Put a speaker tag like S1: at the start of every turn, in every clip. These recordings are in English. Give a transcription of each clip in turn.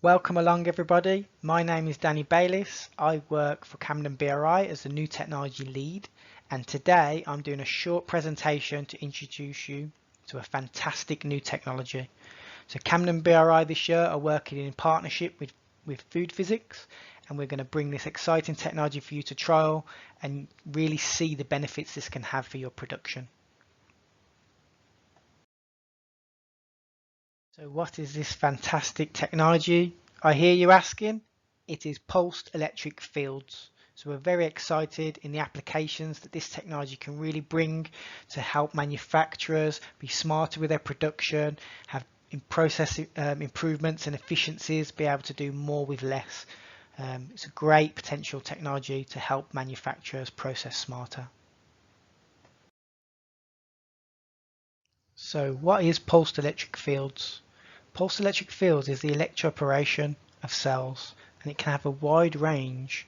S1: Welcome along everybody. My name is Danny Bayliss. I work for Camden BRI as the new technology lead, and today I'm doing a short presentation to introduce you to a fantastic new technology. So Camden BRI this year are working in partnership with Food Physics, and we're going to bring this exciting technology for you to trial and really see the benefits this can have for your production. So what is this fantastic technology? I hear you asking. It is pulsed electric fields. So we're very excited in the applications that this technology can really bring to help manufacturers be smarter with their production, have process improvements and efficiencies, be able to do more with less. It's a great potential technology to help manufacturers process smarter. So what is pulsed electric fields? Pulsed electric fields is the electroporation of cells, and it can have a wide range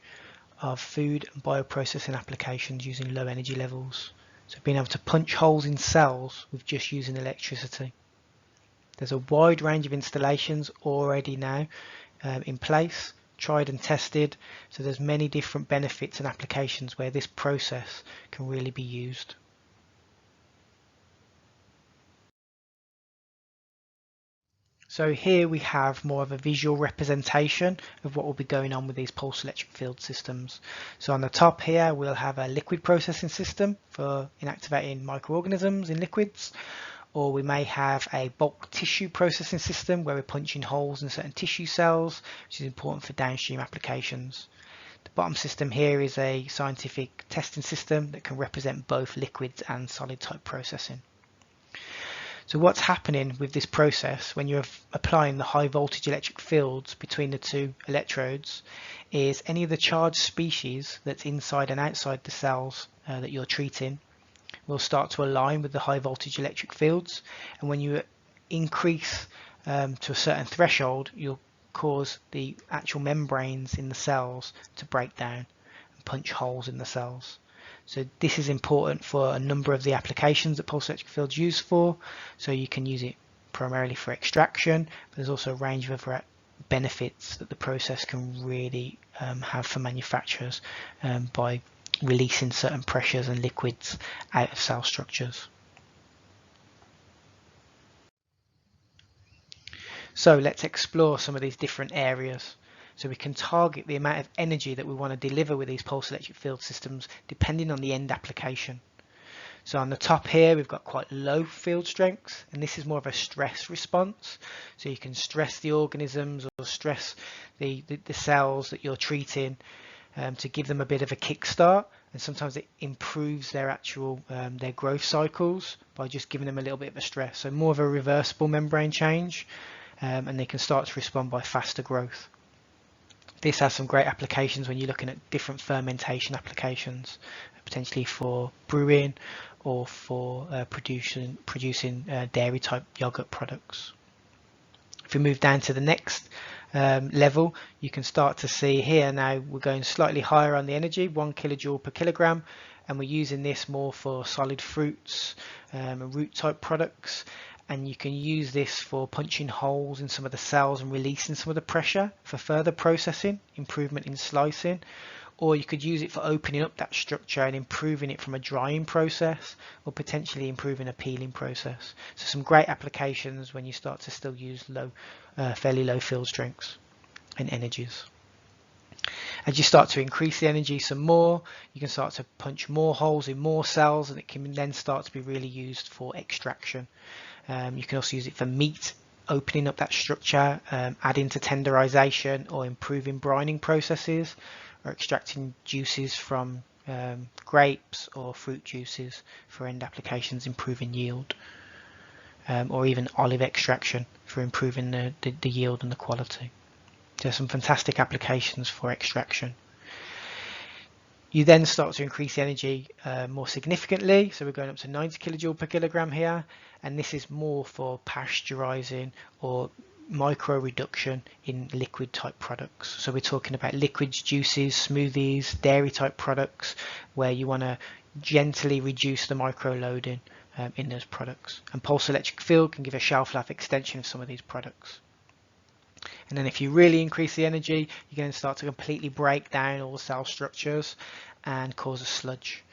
S1: of food and bioprocessing applications using low energy levels. So being able to punch holes in cells with just using electricity. There's a wide range of installations already now in place, tried and tested, so there's many different benefits and applications where this process can really be used. So here we have more of a visual representation of what will be going on with these pulse electric field systems. So on the top here we'll have a liquid processing system for inactivating microorganisms in liquids, or we may have a bulk tissue processing system where we're punching holes in certain tissue cells, which is important for downstream applications. The bottom system here is a scientific testing system that can represent both liquids and solid type processing. So what's happening with this process when you're applying the high voltage electric fields between the two electrodes is any of the charged species that's inside and outside the cells that you're treating will start to align with the high voltage electric fields, and when you increase to a certain threshold, you'll cause the actual membranes in the cells to break down and punch holes in the cells. So this is important for a number of the applications that pulse electric fields used for. So you can use it primarily for extraction, but there's also a range of other benefits that the process can really have for manufacturers by releasing certain pressures and liquids out of cell structures. So let's explore some of these different areas. So we can target the amount of energy that we want to deliver with these pulse electric field systems depending on the end application. So on the top here we've got quite low field strengths, and this is more of a stress response. So you can stress the organisms or stress the cells that you're treating to give them a bit of a kickstart, and sometimes it improves their actual their growth cycles by just giving them a little bit of a stress. So more of a reversible membrane change, and they can start to respond by faster growth. This has some great applications when you're looking at different fermentation applications, potentially for brewing or for producing dairy type yogurt products. If we move down to the next level, you can start to see here now we're going slightly higher on the energy, 1 kilojoule per kilogram, and we're using this more for solid fruits and root type products. And you can use this for punching holes in some of the cells and releasing some of the pressure for further processing, improvement in slicing, or you could use it for opening up that structure and improving it from a drying process, or potentially improving a peeling process. So some great applications when you start to still use fairly low field strengths and energies. As you start to increase the energy some more, you can start to punch more holes in more cells, and it can then start to be really used for extraction. You can also use it for meat, opening up that structure, adding to tenderization, or improving brining processes, or extracting juices from grapes or fruit juices for end applications, improving yield, or even olive extraction for improving the yield and the quality. There's some fantastic applications for extraction. You then start to increase the energy more significantly, so we're going up to 90 kilojoule per kilogram here, and this is more for pasteurizing or micro reduction in liquid type products. So we're talking about liquids, juices, smoothies, dairy type products, where you want to gently reduce the micro loading in those products, and pulse electric field can give a shelf life extension of some of these products. And then if you really increase the energy, you're going to start to completely break down all the cell structures and cause a sludge.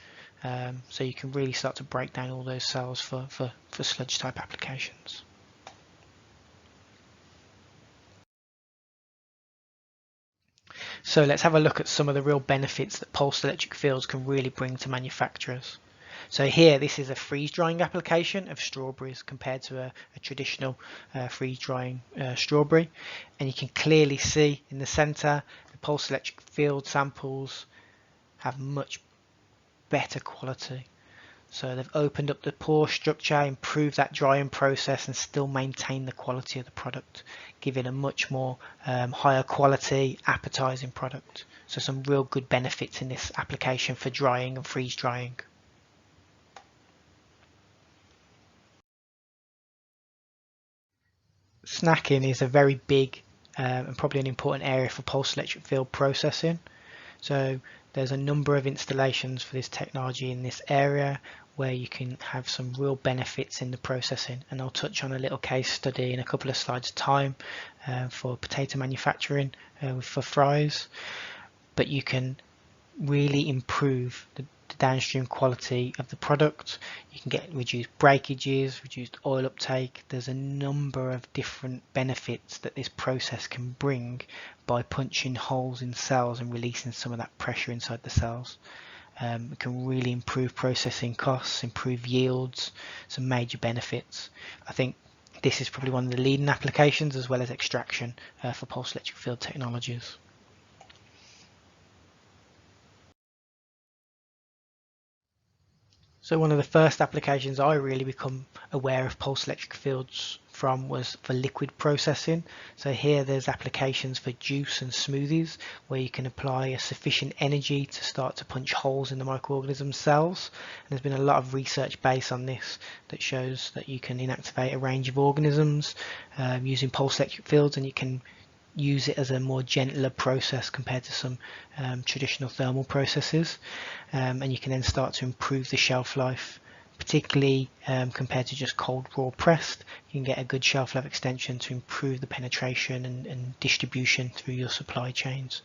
S1: So you can really start to break down all those cells for sludge type applications. So let's have a look at some of the real benefits that pulsed electric fields can really bring to manufacturers. So here, this is a freeze drying application of strawberries compared to a traditional freeze drying strawberry. And you can clearly see in the center, the pulsed electric field samples have much better quality. So they've opened up the pore structure, improved that drying process, and still maintain the quality of the product, giving a much more higher quality, appetizing product. So some real good benefits in this application for drying and freeze drying. Snacking is a very big and probably an important area for pulsed electric field processing. So there's a number of installations for this technology in this area where you can have some real benefits in the processing, and I'll touch on a little case study in a couple of slides time for potato manufacturing for fries. But you can really improve the downstream quality of the product. You can get reduced breakages, reduced oil uptake. There's a number of different benefits that this process can bring by punching holes in cells and releasing some of that pressure inside the cells. It can really improve processing costs, improve yields, some major benefits. I think this is probably one of the leading applications, as well as extraction for pulsed electric field technologies. So one of the first applications I really become aware of pulsed electric fields from was for liquid processing. So here there's applications for juice and smoothies where you can apply a sufficient energy to start to punch holes in the microorganism cells. And there's been a lot of research based on this that shows that you can inactivate a range of organisms using pulsed electric fields, and you can use it as a more gentler process compared to some traditional thermal processes, and you can then start to improve the shelf life, particularly compared to just cold raw pressed. You can get a good shelf life extension to improve the penetration and distribution through your supply chains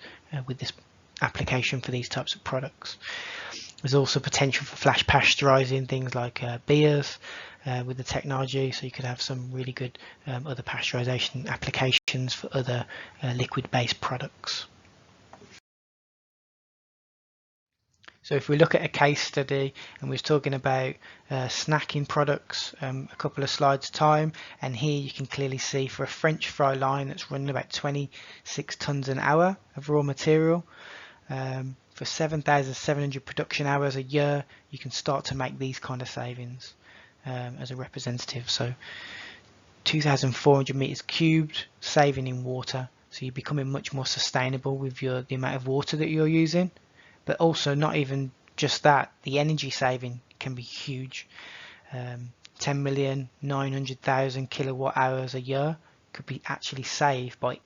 S1: with this application for these types of products. There's also potential for flash pasteurizing things like beers with the technology, so you could have some really good other pasteurization applications for other liquid-based products. So if we look at a case study, and we was talking about snacking products a couple of slides time, and here you can clearly see for a French fry line that's running about 26 tons an hour of raw material, for 7,700 production hours a year, you can start to make these kind of savings as a representative. So 2,400 meters cubed saving in water, so you're becoming much more sustainable with the amount of water that you're using. But also, not even just that, the energy saving can be huge. 10,900,000 kilowatt hours a year could be actually saved by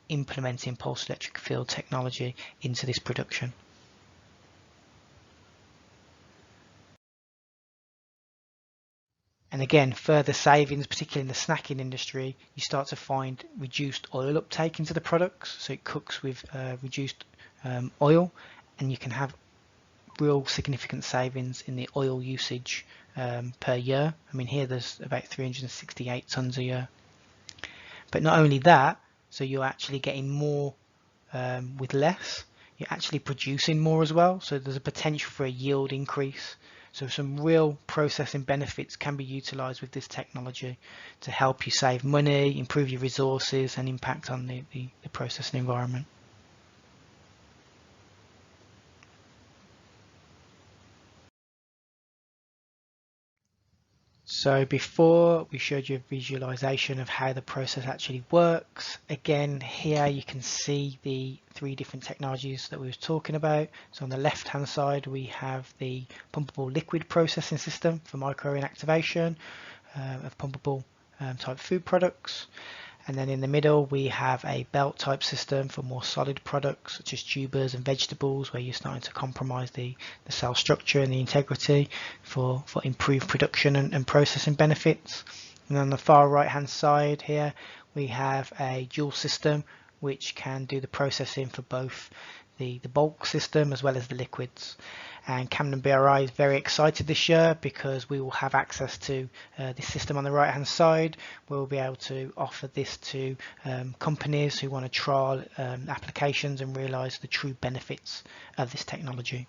S1: implementing pulsed electric field technology into this production. And again, further savings, particularly in the snacking industry, you start to find reduced oil uptake into the products. So it cooks with reduced oil, and you can have real significant savings in the oil usage per year. I mean, here there's about 368 tons a year. But not only that, so you're actually getting more with less. You're actually producing more as well. So there's a potential for a yield increase. So some real processing benefits can be utilized with this technology to help you save money, improve your resources, and impact on the processing environment. So before we showed you a visualization of how the process actually works. Again, here you can see the three different technologies that we were talking about. So on the left hand side we have the pumpable liquid processing system for micro inactivation of pumpable type food products. And then in the middle we have a belt type system for more solid products such as tubers and vegetables, where you're starting to compromise the cell structure and the integrity for improved production and processing benefits. And on the far right hand side here we have a dual system which can do the processing for both the bulk system as well as the liquids. And Camden BRI is very excited this year because we will have access to this system on the right hand side. We'll be able to offer this to companies who want to trial applications and realise the true benefits of this technology.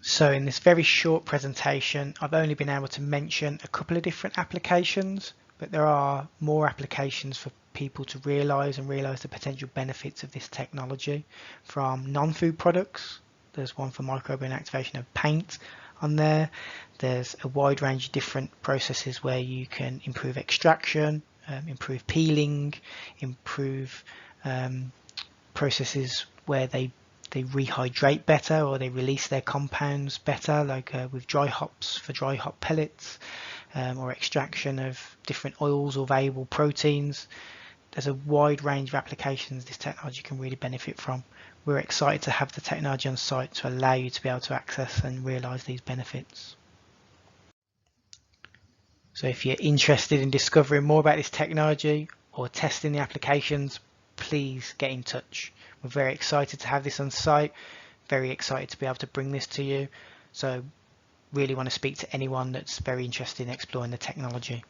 S1: So in this very short presentation, I've only been able to mention a couple of different applications, but there are more applications for people to realise the potential benefits of this technology. From non-food products, there's one for microbial inactivation of paint on there. There's a wide range of different processes where you can improve extraction, improve peeling, improve processes where they rehydrate better or they release their compounds better, like with dry hops for dry hop pellets, or extraction of different oils or valuable proteins. There's a wide range of applications this technology can really benefit from. We're excited to have the technology on site to allow you to be able to access and realise these benefits. So if you're interested in discovering more about this technology or testing the applications, please get in touch. We're very excited to have this on site, very excited to be able to bring this to you. So really want to speak to anyone that's very interested in exploring the technology.